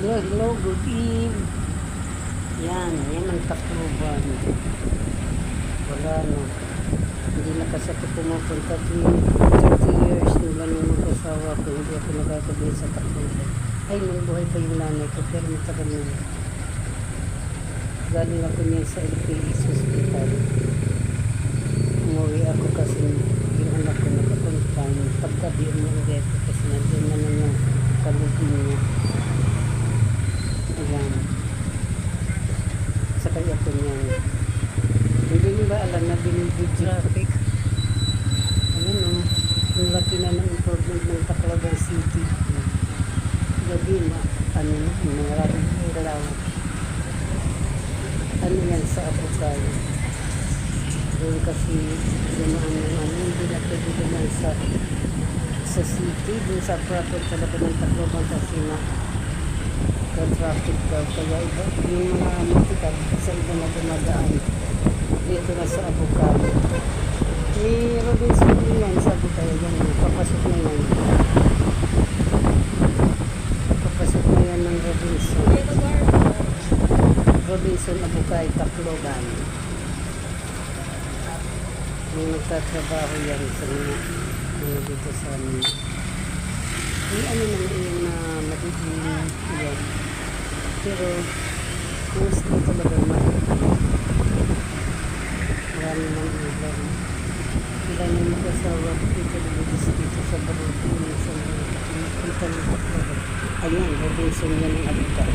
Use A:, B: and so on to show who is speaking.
A: Hello, hello, good eve. Yan ang Tacloban. Wala na. Hindi na kasi ako pumupunta 30 years nila nung mag-asawa ko. Hindi ako nagkakabi sa Tacloban. Ay, nung buhay pa yung nanay ko, pero matagal na. Galing ako niya sa LPS Hospital. Umuwi ako kasi yung anak ko nakapuntan. Paggabi umuwi ako kasi nandun naman yung kalugin niya. Ayan. Sakay ako niyan. Hindi nyo ba alam na binibidyo traffic? Ayan o. Ang laki na ng improvement ng Tacloban City. Gabi na. Ano na. Maraming ilaw. Ano yan sa Abukay? Doon kasi dumaan ng ano. Hindi na pwede dumaan sa city. Doon sa proper talaga ng Tacloban kasi na traffic daw, kaya iba yung mga motikad sa iba na dumadaan dito na sa Abukay. May Robinson din yan sa Abukay, yan, papasok na yan ng Robinson Abukay, Tacloban. May nagtatrabaho yan sa mga dito sa amin. May ano naman yung na magiging yan. Pero mostly talaga marami ng ilan. Ilan yung mag-asawa dito sa Baruti sa mga Ayan, Robinson yan ang Abukay.